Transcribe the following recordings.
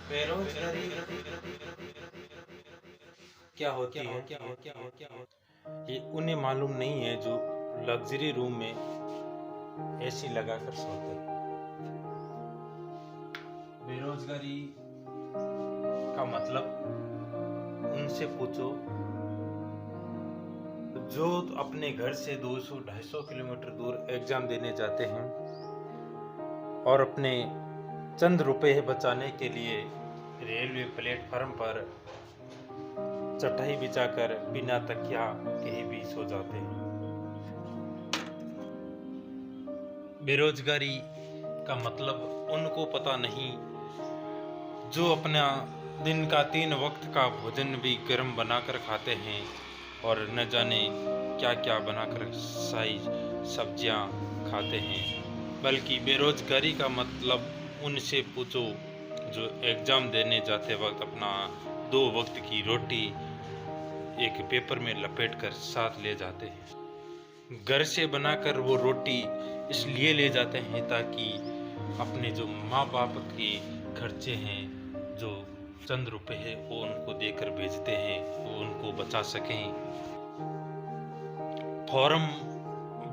बेरोजगारी क्या होती है ये उन्हें मालूम नहीं है जो लग्जरी रूम में एसी लगाकर सोते हैं। बेरोजगारी का मतलब उनसे पूछो जो अपने घर से 200-250 किलोमीटर दूर एग्जाम देने जाते हैं और अपने चंद रुपए बचाने के लिए रेलवे प्लेटफार्म पर चटाई बिछाकर बिना तकिया के भी सो जाते हैं। बेरोजगारी का मतलब उनको पता नहीं जो अपना दिन का 3 वक्त का भोजन भी गर्म बनाकर खाते हैं और न जाने क्या क्या बनाकर साई सब्जियां खाते हैं। बल्कि बेरोजगारी का मतलब उनसे पूछो जो एग्जाम देने जाते वक्त अपना 2 वक्त की रोटी एक पेपर में लपेटकर साथ ले जाते हैं। घर से बनाकर वो रोटी इसलिए ले जाते हैं ताकि अपने जो माँ बाप के खर्चे हैं, जो चंद रुपए हैं वो उनको देकर भेजते हैं, वो उनको बचा सकें। फॉर्म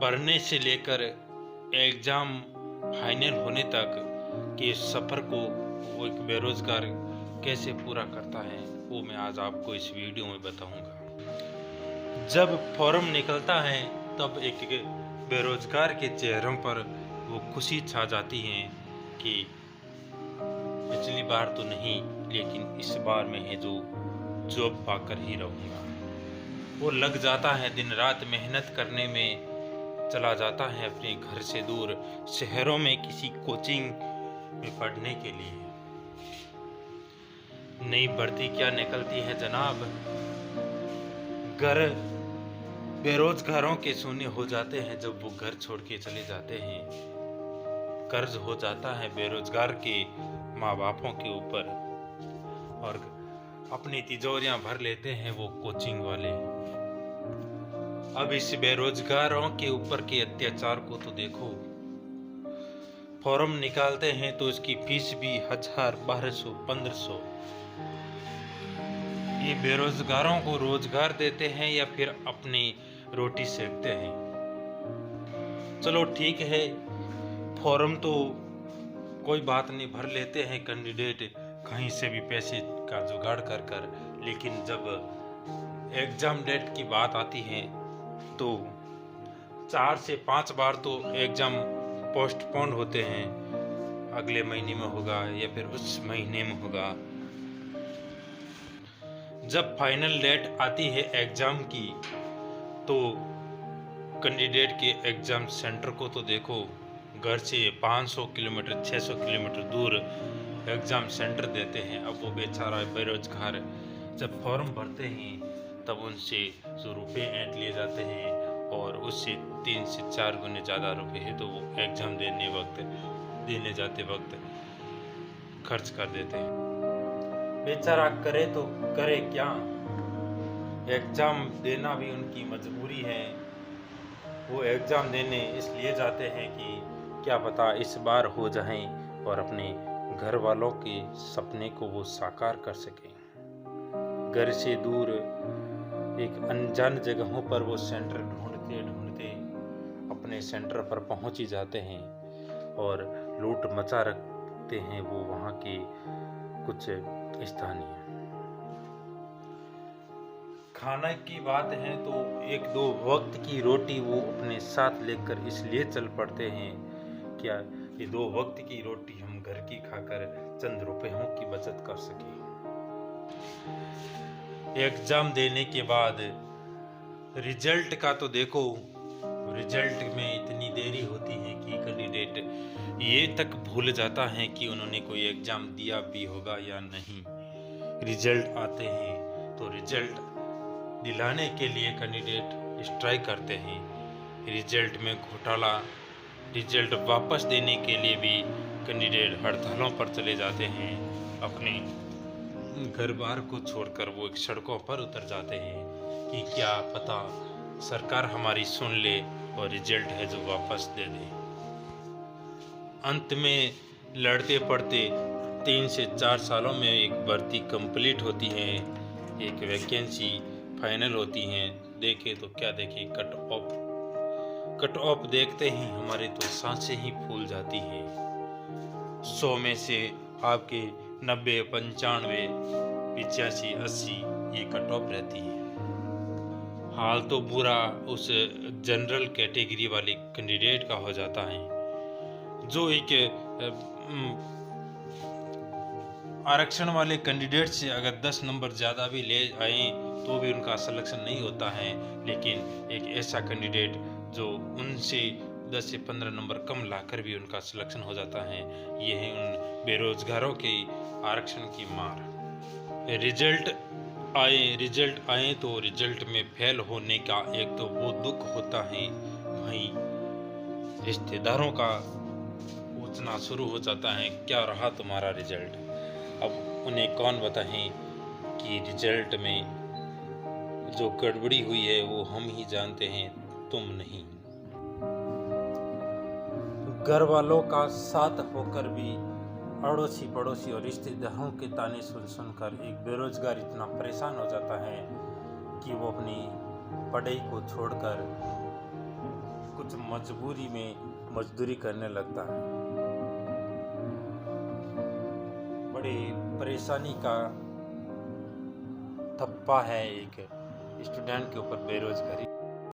भरने से लेकर एग्जाम फाइनल होने तक के सफ़र को वो एक बेरोजगार कैसे पूरा करता है वो मैं आज आपको इस वीडियो में बताऊंगा। जब फॉर्म निकलता है तब एक बेरोजगार के चेहरों पर वो खुशी छा जाती है कि पिछली बार तो नहीं लेकिन इस बार में है जो जॉब पाकर ही रहूँगा। वो लग जाता है दिन रात मेहनत करने में, चला जाता है अपने घर से दूर शहरों में किसी कोचिंग में पढ़ने के लिए। नई भर्ती क्या निकलती है जनाब, घर बेरोजगारों के शून्य हो जाते हैं जब वो घर छोड़ के चले जाते हैं। कर्ज हो जाता है बेरोजगार के माँ बापों के ऊपर और अपनी तिजोरियां भर लेते हैं वो कोचिंग वाले। अब इस बेरोजगारों के ऊपर के अत्याचार को तो देखो। फॉर्म निकालते हैं तो इसकी फीस भी 1000, 1200, 1500। ये बेरोजगारों को रोजगार देते हैं या फिर अपनी रोटी सेकते हैं। चलो ठीक है, फॉर्म तो कोई बात नहीं, भर लेते हैं कैंडिडेट कहीं से भी पैसे का जुगाड़ कर कर। लेकिन जब एग्जाम डेट की बात आती है तो 4 से 5 बार तो एग्जाम पोस्टपोन होते हैं। अगले महीने में होगा या फिर उस महीने में होगा। जब फाइनल डेट आती है एग्जाम की तो कैंडिडेट के एग्जाम सेंटर को तो देखो, घर से 500 किलोमीटर 600 किलोमीटर दूर एग्जाम सेंटर देते हैं। अब वो बेचारा बेरोजगार जब फॉर्म भरते हैं तब उनसे जो रुपये ऐंठ लिए जाते हैं और उससे 3 से 4 गुने ज़्यादा रुपए है तो वो एग्जाम देने जाते वक्त खर्च कर देते हैं। बेचारा करे तो करे क्या, एग्जाम देना भी उनकी मजबूरी है। वो एग्जाम देने इसलिए जाते हैं कि क्या पता इस बार हो जाएं और अपने घर वालों के सपने को वो साकार कर सकें। घर से दूर एक अनजान जगहों पर वो सेंटर ढूंढते ढूंढते अपने सेंटर पर पहुंच ही जाते हैं और लूट मचा रखते हैं वो वहाँ के कुछ स्थानीय। खाना की बात है तो 1-2 वक्त की रोटी वो अपने साथ लेकर इसलिए चल पड़ते हैं क्या ये 2 वक्त की रोटी हम घर की खाकर चंद रुपयों की बचत कर सकें। एग्जाम देने के बाद रिजल्ट का तो देखो, रिजल्ट में इतनी देरी होती है कि कैंडिडेट ये तक भूल जाता है कि उन्होंने कोई एग्जाम दिया भी होगा या नहीं। रिजल्ट आते हैं तो रिजल्ट दिलाने के लिए कैंडिडेट स्ट्राइक करते हैं। रिजल्ट में घोटाला, रिजल्ट वापस देने के लिए भी कैंडिडेट हड़तालों पर चले जाते हैं। अपने घर बार को छोड़कर वो एक सड़कों पर उतर जाते हैं कि क्या पता सरकार हमारी सुन ले और रिजल्ट है जो वापस दे दे। अंत में लड़ते पड़ते 3 से 4 सालों में एक भर्ती कंप्लीट होती है, एक वैकेंसी फाइनल होती हैं। देखे तो क्या देखे, कट ऑफ देखते ही हमारे तो सांसें ही फूल जाती हैं। 100 में से आपके 90, 95, 85, 80 ये कट ऑफ रहती है। हाल तो बुरा उस जनरल कैटेगरी वाले कैंडिडेट का हो जाता है जो एक आरक्षण वाले कैंडिडेट से अगर 10 नंबर ज़्यादा भी ले आए तो भी उनका सिलेक्शन नहीं होता है। लेकिन एक ऐसा कैंडिडेट जो उनसे 10 से 15 नंबर कम लाकर भी उनका सिलेक्शन हो जाता है, ये है उन बेरोजगारों के आरक्षण की मार। रिजल्ट आए तो रिजल्ट में फेल होने का एक तो वो दुख होता है, वहीं रिश्तेदारों का पूछना शुरू हो जाता है क्या रहा तुम्हारा रिजल्ट। अब उन्हें कौन बताएं कि रिजल्ट में जो गड़बड़ी हुई है वो हम ही जानते हैं, तुम नहीं। घर वालों का साथ होकर भी अड़ोसी पड़ोसी और रिश्तेदारों के ताने सुन सुनकर एक बेरोजगार इतना परेशान हो जाता है कि वो अपनी पढ़ाई को छोड़कर कुछ मजबूरी में मजदूरी करने लगता है। बड़ी परेशानी का थप्पा है एक स्टूडेंट के ऊपर बेरोजगारी।